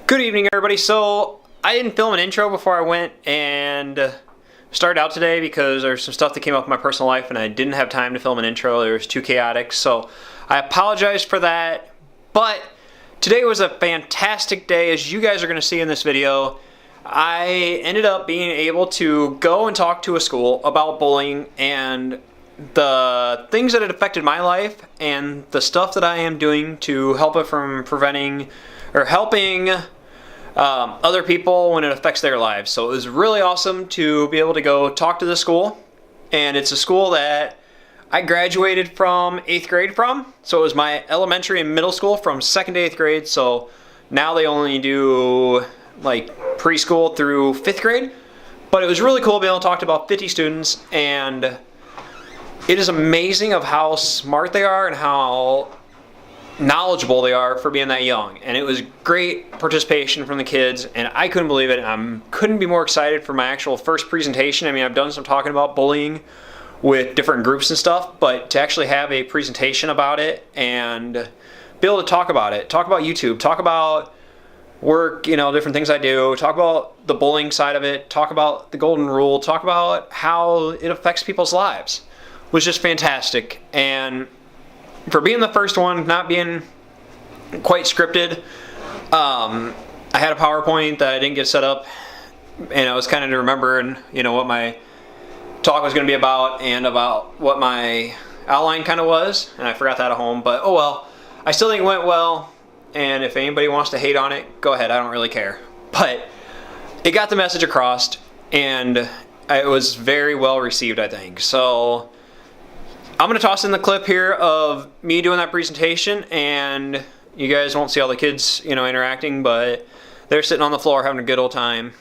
Good evening, everybody. So I didn't film an intro before I went and started out today because there's some stuff that came up in my personal life and I didn't have time to film an intro. It was too chaotic, so I apologize for that. But today was a fantastic day, as you guys are going to see in this video. I ended up being able to go and talk to a school about bullying and the things that had affected my life and the stuff that I am doing to help it from preventing or helping other people when it affects their lives. So it was really awesome to be able to go talk to the school, and it's a school that I graduated from 8th grade from. So it was my elementary and middle school from 2nd to 8th grade. So now they only do like preschool through 5th grade. But it was really cool being able to talk to about 50 students, and it is amazing of how smart they are and how knowledgeable they are for being that young. And it was great participation from the kids, and I couldn't believe it. I couldn't be more excited for my actual first presentation. I mean, I've done some talking about bullying with different groups and stuff, but to actually have a presentation about it and be able to talk about it, talk about YouTube, talk about work, you know, different things I do, talk about the bullying side of it, talk about the golden rule, talk about how it affects people's lives, was just fantastic. And for being the first one, not being quite scripted, I had a PowerPoint that I didn't get set up, and I was kind of to remember, and you know, what my talk was going to be about and about what my outline kind of was, and I forgot that at home, but oh well. I still think it went well, and if anybody wants to hate on it, go ahead, I don't really care. But it got the message across, and it was very well received, I think. So I'm going to toss in the clip here of me doing that presentation, and you guys won't see all the kids, you know, interacting, but they're sitting on the floor having a good old time,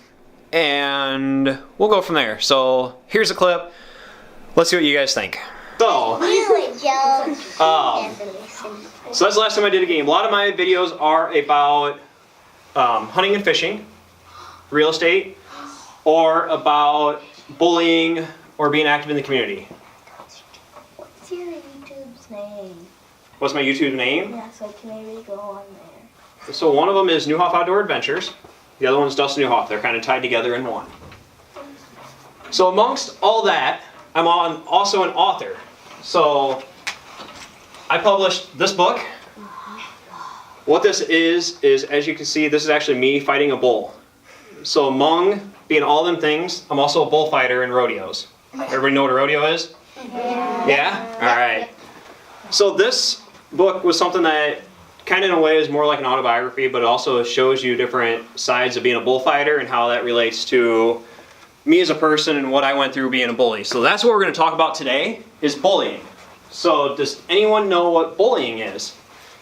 and we'll go from there. So here's a clip. Let's see what you guys think. So that's the last time I did a game. A lot of my videos are about hunting and fishing, real estate, or about bullying or being active in the community. What's your YouTube's name? What's my YouTube name? Yeah, so can maybe go on there. So one of them is Newhoff Outdoor Adventures. The other one is Dustin Newhoff. They're kind of tied together in one. So amongst all that, I'm also an author. So I published this book. What this is as you can see, this is actually me fighting a bull. So among being all them things, I'm also a bullfighter in rodeos. Everybody know what a rodeo is? Yeah? Alright. So this book was something that kind of in a way is more like an autobiography, but it also shows you different sides of being a bullfighter and how that relates to me as a person and what I went through being a bully. So that's what we're going to talk about today, is bullying. So does anyone know what bullying is?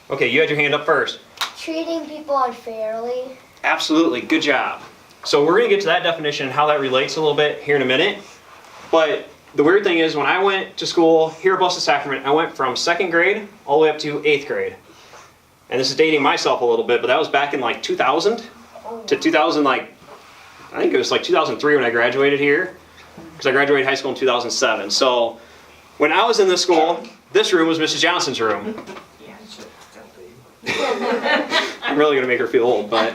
Okay, you had your hand up first. Treating people unfairly. Absolutely, good job. So we're going to get to that definition and how that relates a little bit here in a minute. But the weird thing is, when I went to school here at Blessed Sacrament, I went from 2nd grade all the way up to 8th grade. And this is dating myself a little bit, but that was back in like 2000 to 2000, like, I think it was like 2003 when I graduated here, because I graduated high school in 2007. So when I was in this school, this room was Mrs. Johnson's room. I'm really going to make her feel old, but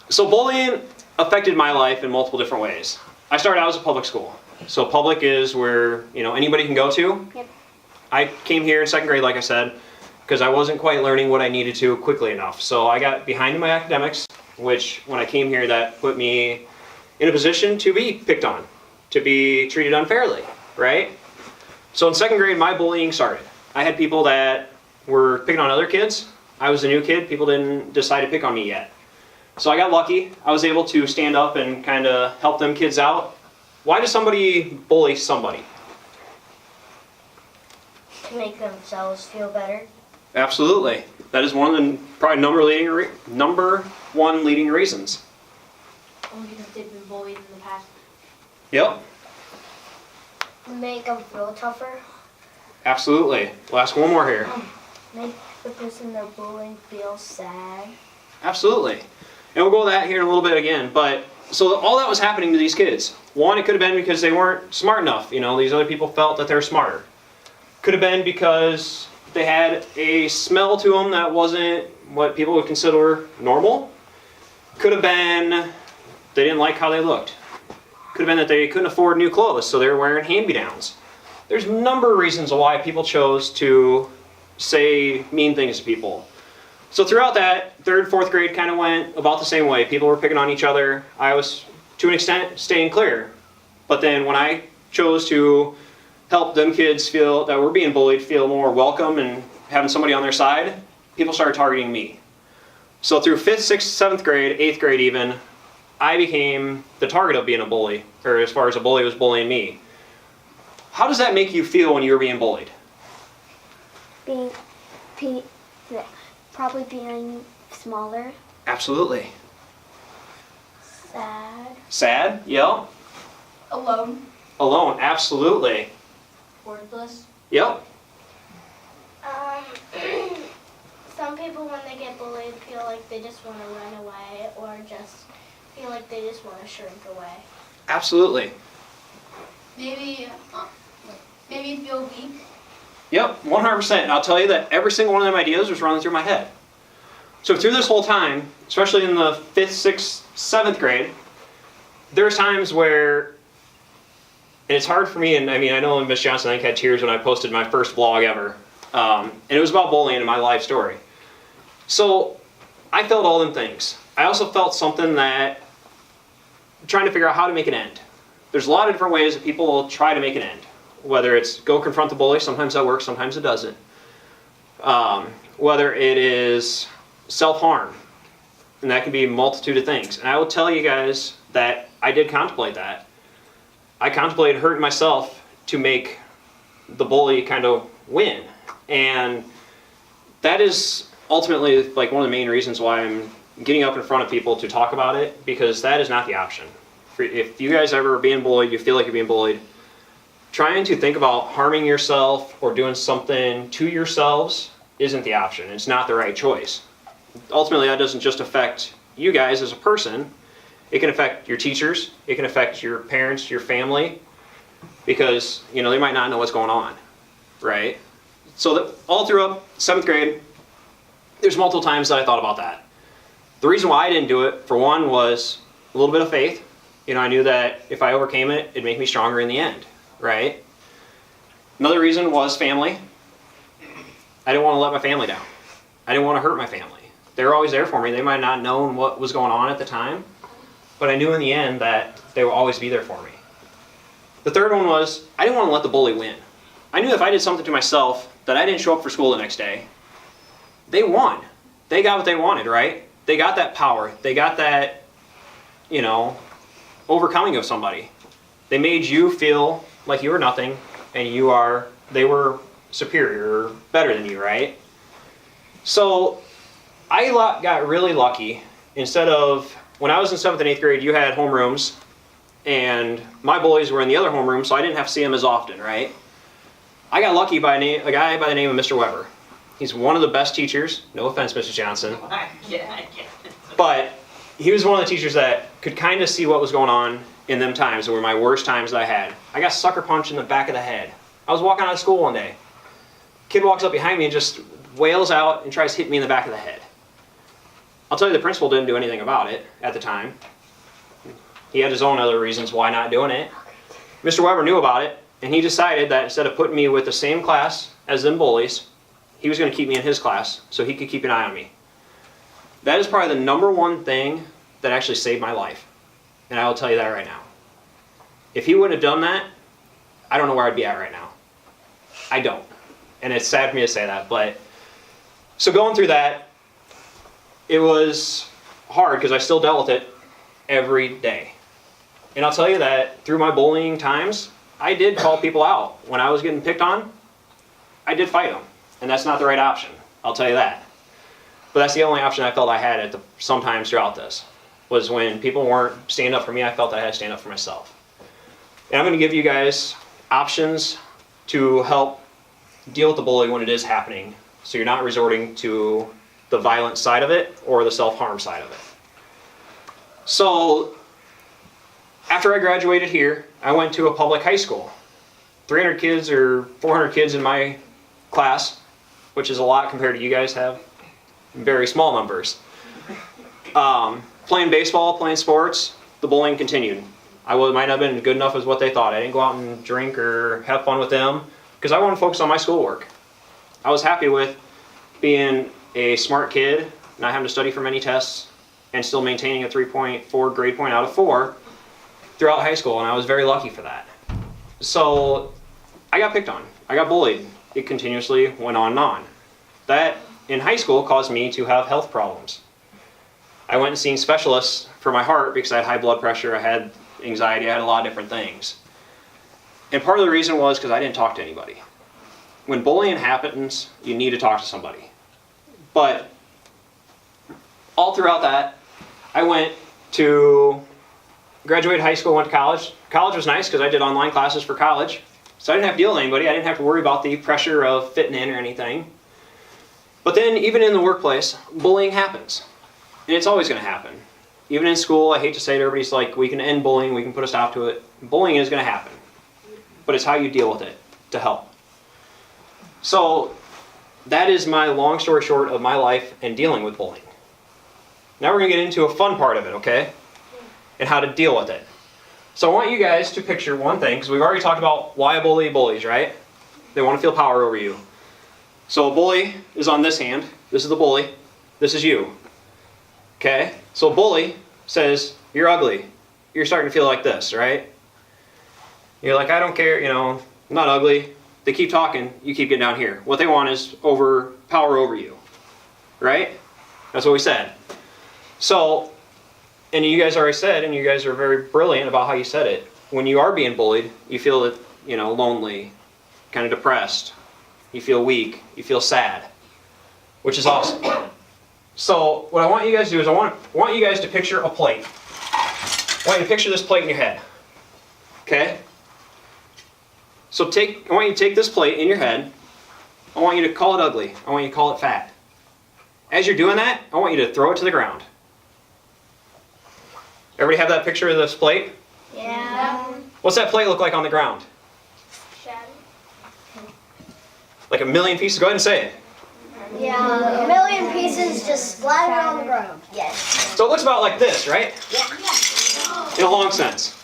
so bullying affected my life in multiple different ways. I started out as a public school. So public is where, you know, anybody can go to. Yep. I came here in 2nd grade, like I said, because I wasn't quite learning what I needed to quickly enough. So I got behind in my academics, which when I came here, that put me in a position to be picked on, to be treated unfairly, right? So in 2nd grade, my bullying started. I had people that were picking on other kids. I was a new kid. People didn't decide to pick on me yet. So I got lucky. I was able to stand up and kind of help them kids out. Why does somebody bully somebody? To make themselves feel better. Absolutely. That is one of the probably number one leading reasons. Only because they've been bullied in the past. Yep. Make them feel tougher. Absolutely. We'll ask one more here. Make the person they're bullying feel sad. Absolutely. And we'll go to that here in a little bit again. But so all that was happening to these kids. One, it could have been because they weren't smart enough. You know, these other people felt that they were smarter. Could have been because they had a smell to them that wasn't what people would consider normal. Could have been they didn't like how they looked. Could have been that they couldn't afford new clothes, so they were wearing hand-me-downs. There's a number of reasons why people chose to say mean things to people. So throughout that, 3rd, 4th grade kind of went about the same way. People were picking on each other. I was, to an extent, staying clear. But then when I chose to help them kids feel that were being bullied feel more welcome and having somebody on their side, people started targeting me. So through 5th, 6th, 7th grade, 8th grade even, I became the target of being a bully, or as far as a bully was bullying me. How does that make you feel when you were being bullied? Probably being smaller. Absolutely. Sad. Sad? Yep. Alone. Alone? Absolutely. Worthless. Yep. Some people, when they get bullied, feel like they just want to run away, or just feel like they just want to shrink away. Absolutely. Maybe feel weak. Yep, 100%. And I'll tell you that every single one of them ideas was running through my head. So through this whole time, especially in the 5th, 6th, 7th grade, there's times where, and it's hard for me, and I mean, I know Miss Johnson, I think, had tears when I posted my first vlog ever. And it was about bullying and my life story. So I felt all them things. I also felt something that, trying to figure out how to make an end. There's a lot of different ways that people will try to make an end. Whether it's go confront the bully, sometimes that works, sometimes it doesn't. Whether it is self-harm, and that can be a multitude of things. And I will tell you guys that I did contemplate that. I contemplated hurting myself to make the bully kind of win. And that is ultimately like one of the main reasons why I'm getting up in front of people to talk about it, because that is not the option. If you guys ever are being bullied, you feel like you're being bullied, trying to think about harming yourself or doing something to yourselves isn't the option. It's not the right choice. Ultimately, that doesn't just affect you guys as a person. It can affect your teachers. It can affect your parents, your family, because they might not know what's going on, right? So that all through 7th grade, there's multiple times that I thought about that. The reason why I didn't do it, for one, was a little bit of faith. I knew that if I overcame it, it'd make me stronger in the end, right? Another reason was family. I didn't want to let my family down. I didn't want to hurt my family. They were always there for me. They might not have known what was going on at the time, but I knew in the end that they would always be there for me. The third one was, I didn't want to let the bully win. I knew if I did something to myself that I didn't show up for school the next day, they won. They got what they wanted, right? They got that power. They got that, overcoming of somebody. They made you feel like you were nothing and they were superior or better than you, right? So I got really lucky. Instead of, when I was in 7th and 8th grade, you had homerooms, and my bullies were in the other homeroom, so I didn't have to see them as often, right? I got lucky by a guy by the name of Mr. Weber. He's one of the best teachers. No offense, Mrs. Johnson. I get it. But he was one of the teachers that could kind of see what was going on in them times. That were my worst times that I had. I got sucker punched in the back of the head. I was walking out of school one day. Kid walks up behind me and just wails out and tries to hit me in the back of the head. I'll tell you, the principal didn't do anything about it at the time. He had his own other reasons why not doing it. Mr. Weber knew about it, and he decided that instead of putting me with the same class as them bullies, he was going to keep me in his class so he could keep an eye on me. That is probably the number one thing that actually saved my life. And I will tell you that right now. If he wouldn't have done that, I don't know where I'd be at right now. I don't. And it's sad for me to say that, but so going through that, it was hard because I still dealt with it every day. And I'll tell you that through my bullying times, I did call people out. When I was getting picked on, I did fight them. And that's not the right option. I'll tell you that. But that's the only option I felt I had sometimes throughout this, was when people weren't standing up for me, I felt that I had to stand up for myself. And I'm going to give you guys options to help deal with the bullying when it is happening, so you're not resorting to the violent side of it or the self-harm side of it. So after I graduated here, I went to a public high school. 300 kids or 400 kids in my class, which is a lot compared to you guys have. very small numbers. Playing baseball, playing sports, the bullying continued. I might not have been good enough as what they thought. I didn't go out and drink or have fun with them because I wanted to focus on my schoolwork. I was happy with being a smart kid, not having to study for many tests, and still maintaining a 3.4 grade point out of 4 throughout high school, and I was very lucky for that. So I got picked on. I got bullied. It continuously went on and on. That, in high school, caused me to have health problems. I went and seen specialists for my heart because I had high blood pressure, I had anxiety, I had a lot of different things. And part of the reason was because I didn't talk to anybody. When bullying happens, you need to talk to somebody. But all throughout that, I went to graduate high school, went to college. College was nice because I did online classes for college. So I didn't have to deal with anybody. I didn't have to worry about the pressure of fitting in or anything. But then even in the workplace, bullying happens. And it's always going to happen. Even in school, I hate to say it, everybody's like, we can end bullying, we can put a stop to it. Bullying is going to happen. But it's how you deal with it to help. So that is my long story short of my life and dealing with bullying. Now we're going to get into a fun part of it, okay? And how to deal with it. So I want you guys to picture one thing, because we've already talked about why a bully bullies, right? They want to feel power over you. So a bully is on this hand. This is the bully. This is you. Okay? So a bully says, you're ugly. You're starting to feel like this, right? You're like, I don't care, I'm not ugly. They keep talking, you keep getting down here. What they want is power over you. Right? That's what we said. So, and you guys already said, and you guys are very brilliant about how you said it. When you are being bullied, you feel lonely, kind of depressed. You feel weak. You feel sad. Which is awesome. So what I want you guys to do is I want you guys to picture a plate. I want you to picture this plate in your head. Okay? So I want you to take this plate in your head. I want you to call it ugly. I want you to call it fat. As you're doing that, I want you to throw it to the ground. Everybody have that picture of this plate? Yeah. What's that plate look like on the ground? Shattered. Like a million pieces? Go ahead and say it. Yeah, a million pieces just splattered on the ground. Yes. So it looks about like this, right? Yeah. In a long sense.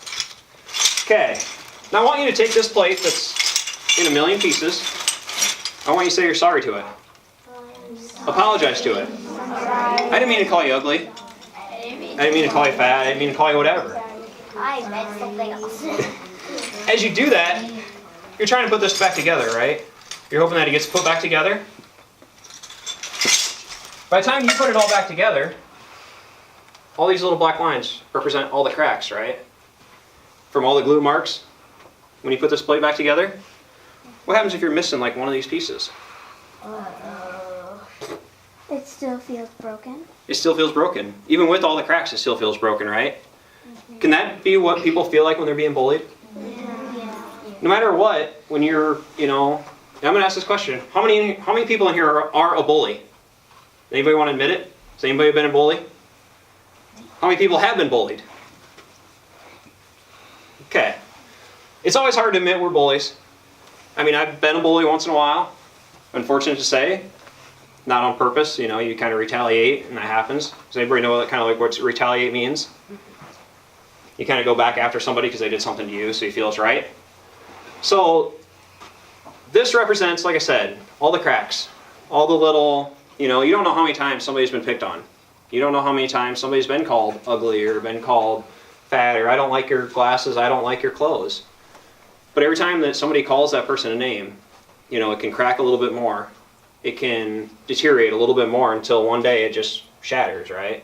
Okay. Now I want you to take this plate that's in a million pieces. I want you to say you're sorry to it. Apologize to it. I didn't mean to call you ugly. I didn't mean to call you fat. I didn't mean to call you whatever. I meant something else. As you do that, you're trying to put this back together, right? You're hoping that it gets put back together. By the time you put it all back together, all these little black lines represent all the cracks, right? From all the glue marks. When you put this plate back together, what happens if you're missing like one of these pieces? It still feels broken. It still feels broken. Even with all the cracks, it still feels broken, right? Can that be what people feel like when they're being bullied? Yeah. No matter what, when you're, I'm going to ask this question. How many people in here are a bully? Anybody want to admit it? Has anybody been a bully? How many people have been bullied? Okay. It's always hard to admit we're bullies. I mean, I've been a bully once in a while. Unfortunate to say. Not on purpose, you kind of retaliate, and that happens. Does anybody know what retaliate means? You kind of go back after somebody because they did something to you, so you feel it's right. So, this represents, like I said, all the cracks. All the little, you don't know how many times somebody's been picked on. You don't know how many times somebody's been called ugly or been called fat or I don't like your glasses, I don't like your clothes. But every time that somebody calls that person a name, it can crack a little bit more. It can deteriorate a little bit more until one day it just shatters, right?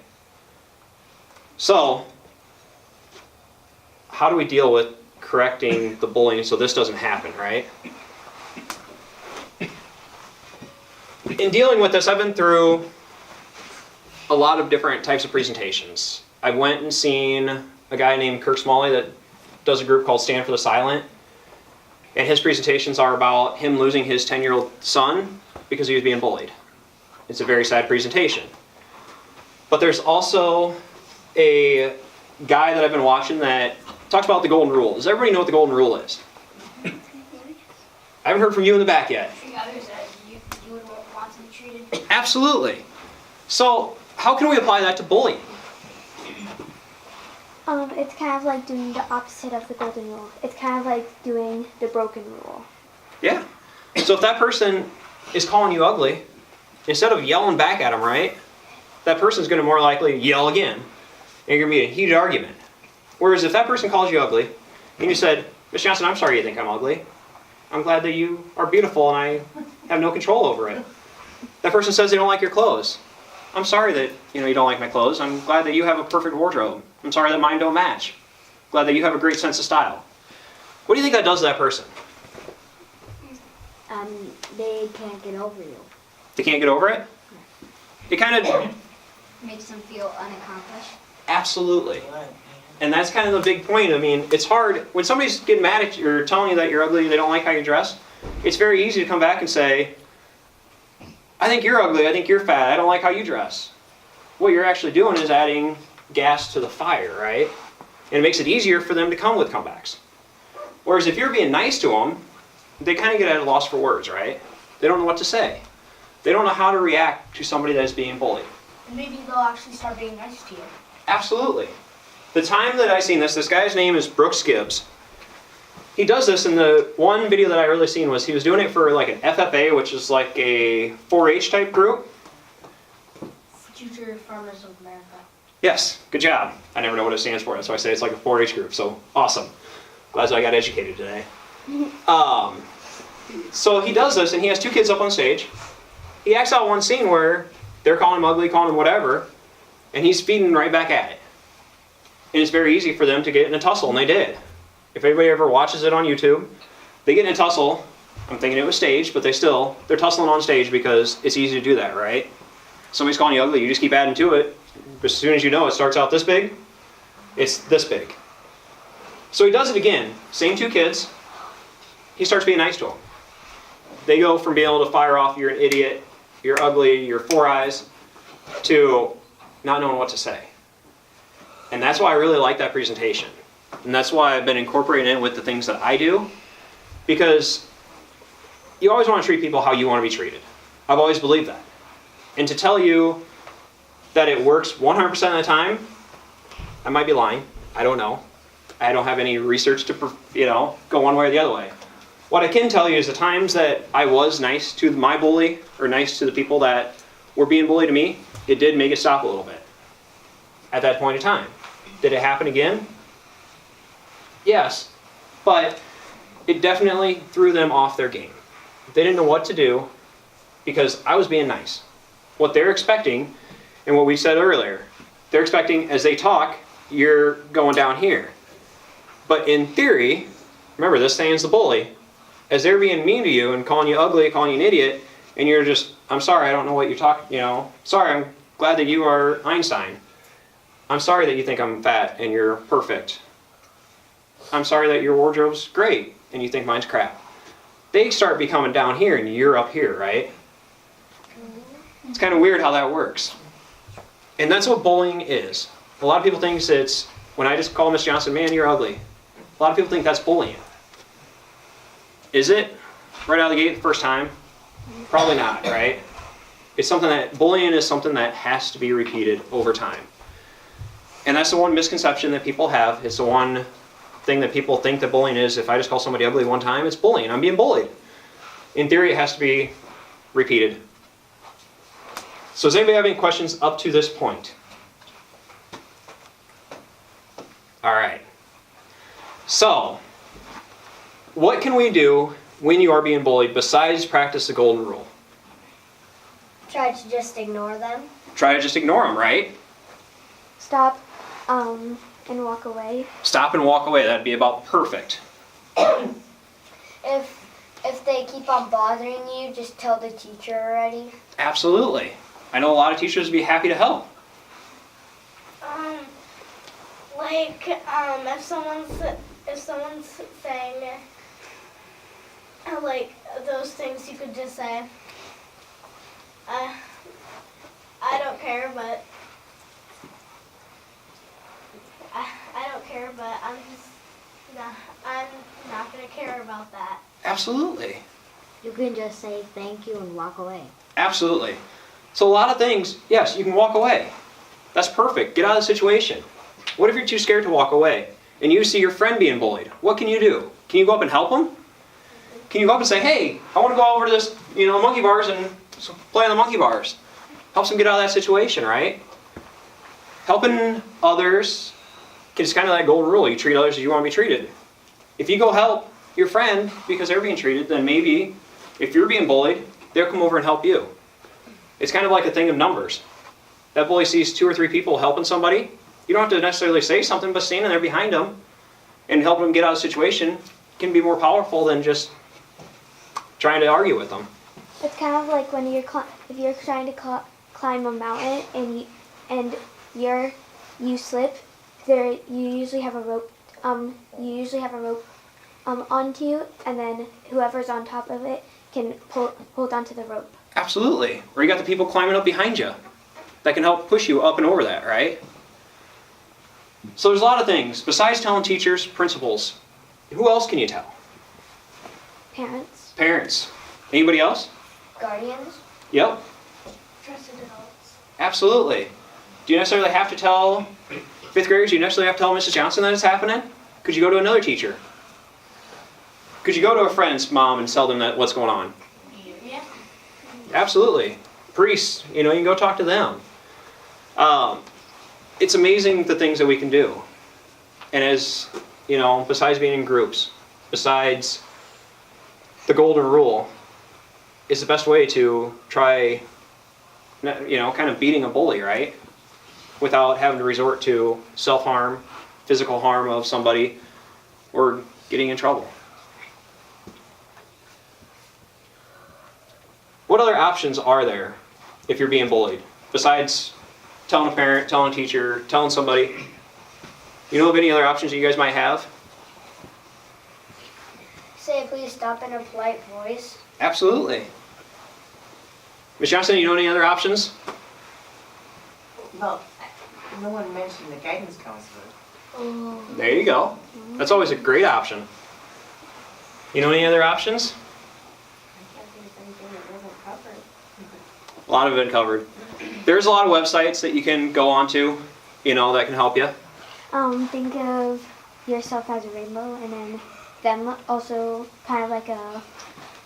So, how do we deal with correcting the bullying so this doesn't happen, right? In dealing with this, I've been through a lot of different types of presentations. I went and seen a guy named Kirk Smalley that does a group called Stand for the Silent. And his presentations are about him losing his 10-year-old son because he was being bullied. It's a very sad presentation. But there's also a guy that I've been watching that talks about the golden rule. Does everybody know what the golden rule is? I haven't heard from you in the back yet. Treat others as you would want to be treated. Absolutely. So how can we apply that to bullying? It's kind of like doing the opposite of the golden rule. It's kind of like doing the broken rule. Yeah. So if that person is calling you ugly, instead of yelling back at them, right, that person's going to more likely yell again. And you're going to be in a heated argument. Whereas if that person calls you ugly, and you said, Miss Johnson, I'm sorry you think I'm ugly. I'm glad that you are beautiful and I have no control over it. That person says they don't like your clothes. I'm sorry that you don't like my clothes. I'm glad that you have a perfect wardrobe. I'm sorry that mine don't match. Glad that you have a great sense of style. What do you think that does to that person? They can't get over you. They can't get over it? It kind of... Makes them feel unaccomplished. Absolutely. And that's kind of the big point. I mean, it's hard. When somebody's getting mad at you or telling you that you're ugly, they don't like how you dress, it's very easy to come back and say, I think you're ugly, I think you're fat, I don't like how you dress. What you're actually doing is adding gas to the fire, right? And it makes it easier for them to come with comebacks. Whereas if you're being nice to them, they kind of get at a loss for words, right? They don't know what to say. They don't know how to react to somebody that is being bullied. And maybe they'll actually start being nice to you. Absolutely. The time that I seen this guy's name is Brooks Gibbs. He does this, and the one video that I really seen was he was doing it for like an FFA, which is like a 4-H type group. Future Farmers of America. Yes, good job. I never know what it stands for, that's why I say it's like a 4-H group, so awesome. Glad I got educated today. So he does this, and he has 2 kids up on stage. He acts out one scene where they're calling him ugly, calling him whatever, and he's feeding right back at it. And it's very easy for them to get in a tussle, and they did. If anybody ever watches it on YouTube, they get in a tussle. I'm thinking it was staged, but they're tussling on stage because it's easy to do that, right? Somebody's calling you ugly, you just keep adding to it. But as soon as you know it starts out this big, it's this big. So he does it again. Same 2 kids. He starts being nice to them. They go from being able to fire off, you're an idiot, you're ugly, you're 4 eyes, to not knowing what to say. And that's why I really like that presentation. And that's why I've been incorporating it with the things that I do. Because you always want to treat people how you want to be treated. I've always believed that. And to tell you that it works 100% of the time, I might be lying. I don't know. I don't have any research to go one way or the other way. What I can tell you is the times that I was nice to my bully, or nice to the people that were being bullied to me, it did make it stop a little bit at that point in time. Did it happen again? Yes, but it definitely threw them off their game. They didn't know what to do because I was being nice. What they're expecting, and what we said earlier, they're expecting as they talk, you're going down here. But in theory, remember this stands the bully, as they're being mean to you and calling you ugly, calling you an idiot, and you're just, I'm sorry, I don't know what you're talking, sorry, I'm glad that you are Einstein. I'm sorry that you think I'm fat and you're perfect. I'm sorry that your wardrobe's great and you think mine's crap. They start becoming down here and you're up here, right? It's kind of weird how that works. And that's what bullying is. A lot of people think it's, when I just call Miss Johnson, man, you're ugly. A lot of people think that's bullying. Is it? Right out of the gate the first time? Probably not, right? It's something that, bullying is something that has to be repeated over time. And that's the one misconception that people have. It's the one thing that people think that bullying is. If I just call somebody ugly one time, it's bullying. I'm being bullied. In theory, it has to be repeated. So does anybody have any questions up to this point? All right. So, what can we do when you are being bullied besides practice the golden rule? Try to just ignore them. Try to just ignore them, right? Stop and walk away. Stop and walk away. That'd be about perfect. If they keep on bothering you, just tell the teacher already. Absolutely. I know a lot of teachers would be happy to help. If someone's saying like those things, you could just say, I don't care, but I don't care, but I'm not gonna care about that. Absolutely. You can just say thank you and walk away. Absolutely. So a lot of things, yes, you can walk away. That's perfect. Get out of the situation. What if you're too scared to walk away and you see your friend being bullied? What can you do? Can you go up and help them? Can you go up and say, hey, I want to go over to this, monkey bars and play on the monkey bars? Helps them get out of that situation, right? Helping others, it's kind of that golden rule. You treat others as you want to be treated. If you go help your friend because they're being treated, then maybe if you're being bullied, they'll come over and help you. It's kind of like a thing of numbers. That bully sees 2 or 3 people helping somebody. You don't have to necessarily say something, but standing there behind them and helping them get out of the situation can be more powerful than just trying to argue with them. It's kind of like when if you're trying to climb a mountain and you slip. You usually have a rope. Onto you, and then whoever's on top of it can hold onto the rope. Absolutely. Or you got the people climbing up behind you that can help push you up and over that, right? So there's a lot of things. Besides telling teachers, principals, who else can you tell? Parents. Parents. Anybody else? Guardians. Yep. Trusted adults. Absolutely. Do you necessarily have to tell 5th graders? Do you necessarily have to tell Mrs. Johnson that it's happening? Could you go to another teacher? Could you go to a friend's mom and tell them that what's going on? Yeah. Absolutely. Priests, you can go talk to them. It's amazing the things that we can do. And as, besides being in groups, besides the golden rule, it's the best way to try, kind of beating a bully, right? Without having to resort to self-harm, physical harm of somebody, or getting in trouble. What other options are there if you're being bullied? Besides telling a parent, telling a teacher, telling somebody. You know of any other options you guys might have? Say please stop in a polite voice. Absolutely. Ms. Johnson, you know any other options? Well, no one mentioned the guidance counselor. Oh. There you go. That's always a great option. You know any other options? I can't think of anything that wasn't covered. A lot of it covered. There's a lot of websites that you can go onto, that can help you. Think of yourself as a rainbow, and then them also kind of like a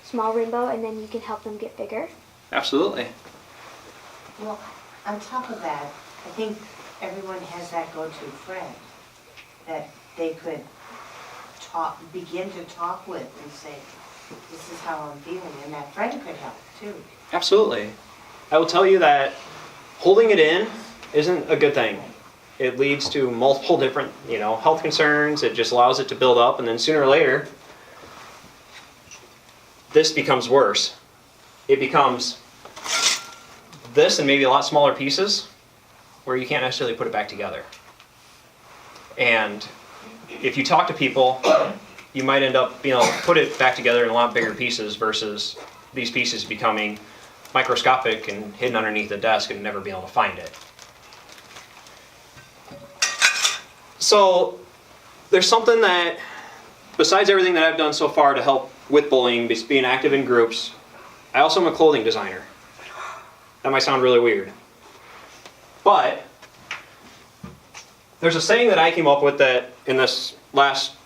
small rainbow, and then you can help them get bigger. Absolutely. Well, on top of that, I think everyone has that go-to friend that they could begin to talk with and say, this is how I'm feeling, and that friend could help too. Absolutely. I will tell you that holding it in isn't a good thing. It leads to multiple different, health concerns. It just allows it to build up, and then sooner or later, this becomes worse. It becomes this and maybe a lot smaller pieces where you can't necessarily put it back together. And if you talk to people, you might end up being able to put it back together in a lot bigger pieces versus these pieces becoming microscopic and hidden underneath the desk and never being able to find it. So there's something that, besides everything that I've done so far to help with bullying, being active in groups, I also am a clothing designer. That might sound really weird. But there's a saying that I came up with that in this last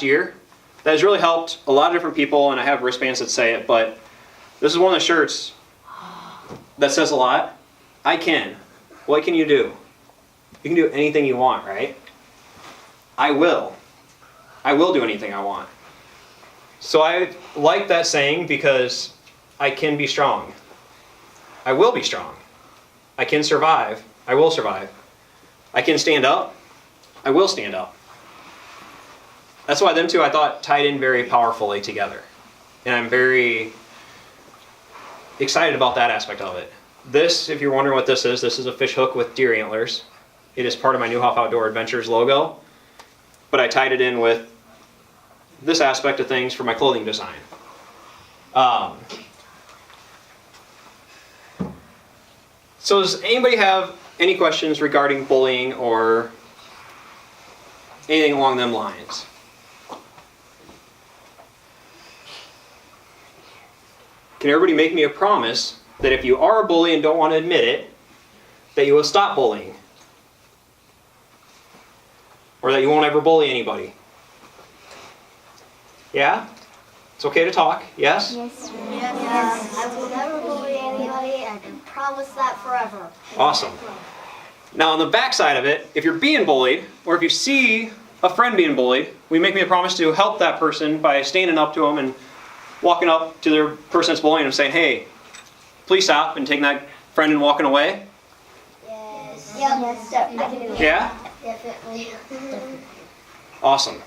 year that has really helped a lot of different people, and I have wristbands that say it, but this is one of the shirts that says a lot. I can. What can you do? You can do anything you want, right? I will. I will do anything I want. So I like that saying because I can be strong. I will be strong. I can survive. I will survive. I can stand up. I will stand up. That's why them two I thought tied in very powerfully together. And I'm very excited about that aspect of it. This, if you're wondering what this is a fish hook with deer antlers. It is part of my Newhoff Outdoor Adventures logo. But I tied it in with this aspect of things for my clothing design. So does anybody have any questions regarding bullying or anything along them lines? Can everybody make me a promise that if you are a bully and don't want to admit it, that you will stop bullying. Or that you won't ever bully anybody. Yeah? It's okay to talk, yes? Yes. Yes. I will never bully anybody. I can promise that forever. Awesome. Now on the back side of it, if you're being bullied, or if you see a friend being bullied, we make me a promise to help that person by standing up to them and walking up to the person that's bullying them saying, hey, please stop, and taking that friend and walking away. Yes. Yes, I can do it. Yeah? Definitely. Awesome.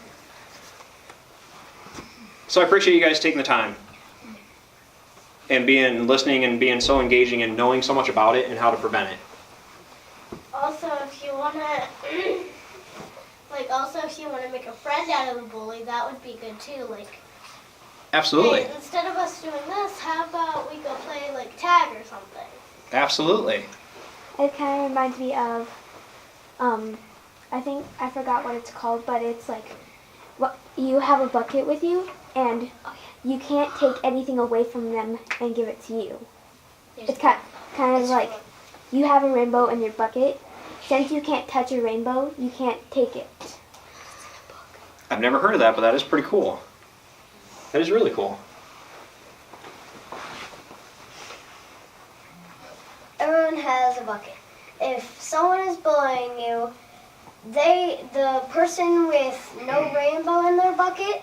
So I appreciate you guys taking the time and listening and being so engaging and knowing so much about it and how to prevent it. Also, if you wanna, if you wanna make a friend out of the bully, that would be good too. Like, Absolutely. hey, instead of us doing this, how about we go play like tag or something? Absolutely. It kind of reminds me of, I forgot what it's called, but it's like, you have a bucket with you, and you can't take anything away from them and give it to you. It's kind of like, you have a rainbow in your bucket. Since you can't touch a rainbow, you can't take it. I've never heard of that, but that is pretty cool. That is really cool. Everyone has a bucket. If someone is bullying you, the person with no rainbow in their bucket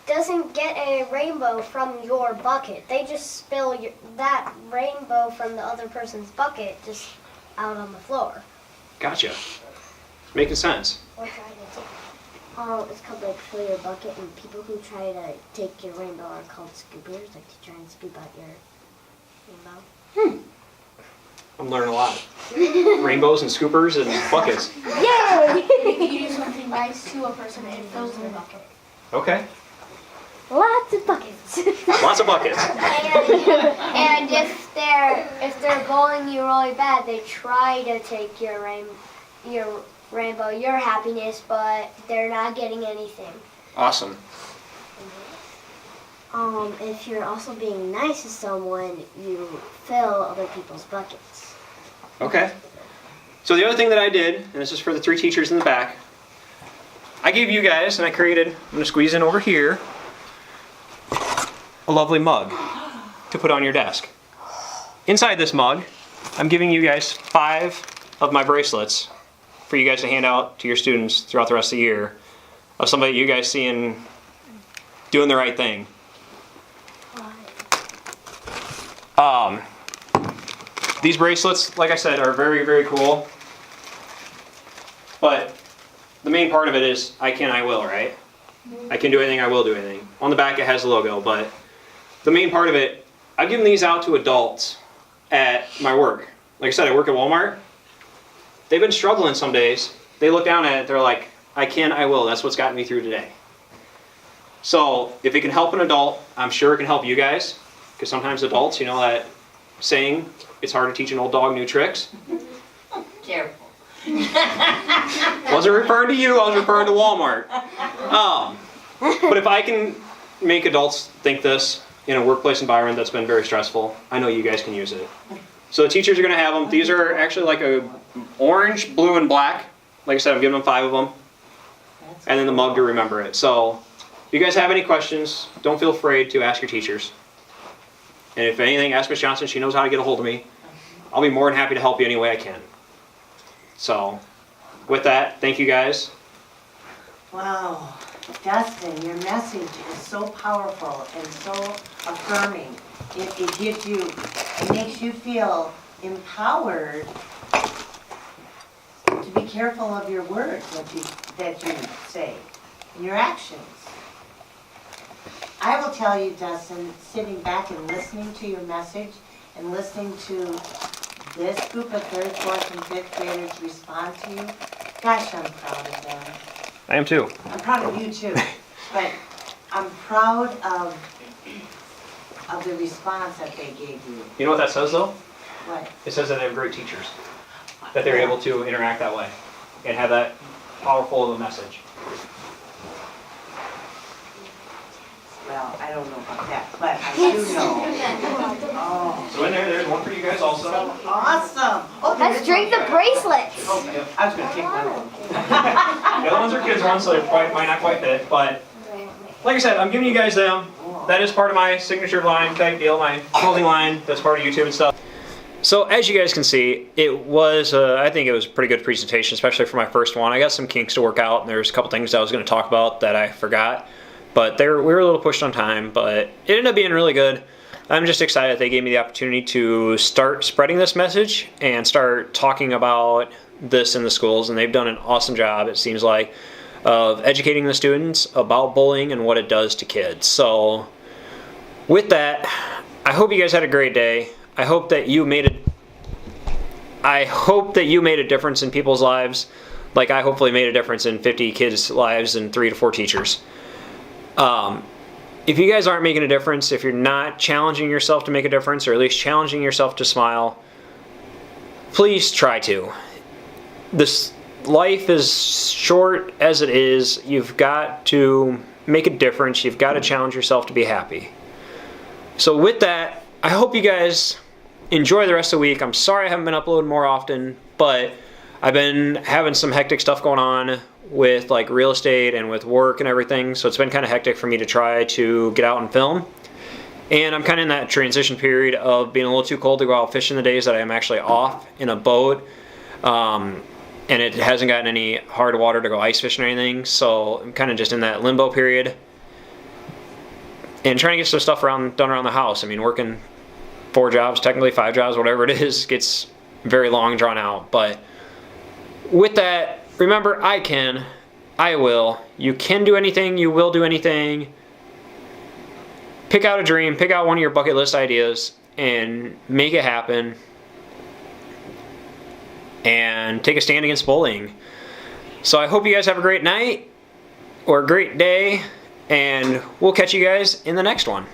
doesn't get a rainbow from your bucket. They just spill that rainbow from the other person's bucket just out on the floor. Gotcha. Making sense. Or try to take. Oh, it's called like fill your bucket, and people who try to take your rainbow are called scoopers, like to try and scoop out your rainbow. I'm learning a lot. Rainbows and scoopers and buckets. Yay! If you do something nice to a person, it fills their bucket. Okay. Lots of buckets. Lots of buckets. And if they're bullying you really bad, they try to take your rainbow, your happiness, but they're not getting anything. Awesome. If you're also being nice to someone, you fill other people's buckets. Okay. So the other thing that I did, and this is for the 3 teachers in the back, I gave you guys, and I created, I'm going to squeeze in over here, a lovely mug to put on your desk. Inside this mug, I'm giving you guys 5 of my bracelets for you guys to hand out to your students throughout the rest of the year of somebody you guys seeing doing the right thing. These bracelets, like I said, are very, very cool. But the main part of it is I can, I will, right? I can do anything, I will do anything. On the back it has the logo, but the main part of it, I've given these out to adults at my work. Like I said, I work at Walmart. They've been struggling some days. They look down at it, they're like, I can, I will. That's what's gotten me through today. So if it can help an adult, I'm sure it can help you guys. Because sometimes adults, you know that saying, it's hard to teach an old dog new tricks. Careful. Wasn't referring to you, I was referring to Walmart. But if I can make adults think this in a workplace environment that's been very stressful, I know you guys can use it. So the teachers are going to have them. These are actually like a orange, blue, and black. Like I said, I'm giving them 5 of them. And then the mug to remember it. So if you guys have any questions, don't feel afraid to ask your teachers. And if anything, ask Miss Johnson. She knows how to get a hold of me. I'll be more than happy to help you any way I can. So with that, thank you guys. Wow, Dustin, your message is so powerful and so affirming. It gives you, it makes you feel empowered to be careful of your words that you say and your actions. I will tell you, Dustin, sitting back and listening to your message and listening to this group of 3rd, 4th, and 5th graders respond to you, gosh, I'm proud of them. I am too. I'm proud of you too, but I'm proud of the response that they gave you. You know what that says though? What? It says that they have great teachers. That they're able to interact that way and have that powerful of a message. Well, I don't know about that, but I do know. Oh, So in there's one for you guys also. awesome. Oh, there Let's is drink one the there. bracelets. Oh, yeah, I was gonna take one of them. The other ones are kids ones, so they might not quite fit. But like I said, I'm giving you guys them. That is part of my signature line type deal, my clothing line. That's part of YouTube and stuff. So as you guys can see, it was, I think it was a pretty good presentation, especially for my first one. I got some kinks to work out, and there's a couple things I was going to talk about that I forgot. But we were a little pushed on time, but it ended up being really good. I'm just excited they gave me the opportunity to start spreading this message and start talking about this in the schools, and they've done an awesome job, it seems like, of educating the students about bullying and what it does to kids. So with that, I hope you guys had a great day. I hope that you made a difference in people's lives, like I hopefully made a difference in 50 kids' lives and 3 to 4 teachers. If you guys aren't making a difference, if you're not challenging yourself to make a difference, or at least challenging yourself to smile, please try to. This life is short as it is. You've got to make a difference. You've got to challenge yourself to be happy. So with that, I hope you guys enjoy the rest of the week. I'm sorry I haven't been uploading more often, but I've been having some hectic stuff going on with like real estate and with work and everything, so it's been kind of hectic for me to try to get out and film. And I'm kind of in that transition period of being a little too cold to go out fishing the days that I'm actually off in a boat, and it hasn't gotten any hard water to go ice fishing or anything, so I'm kind of just in that limbo period and trying to get some stuff done around the house. I mean, working 4 jobs, technically 5 jobs, whatever it is, gets very long and drawn out. But with that, remember, I can, I will. You can do anything, you will do anything. Pick out a dream, pick out one of your bucket list ideas, and make it happen. And take a stand against bullying. So I hope you guys have a great night, or a great day, and we'll catch you guys in the next one.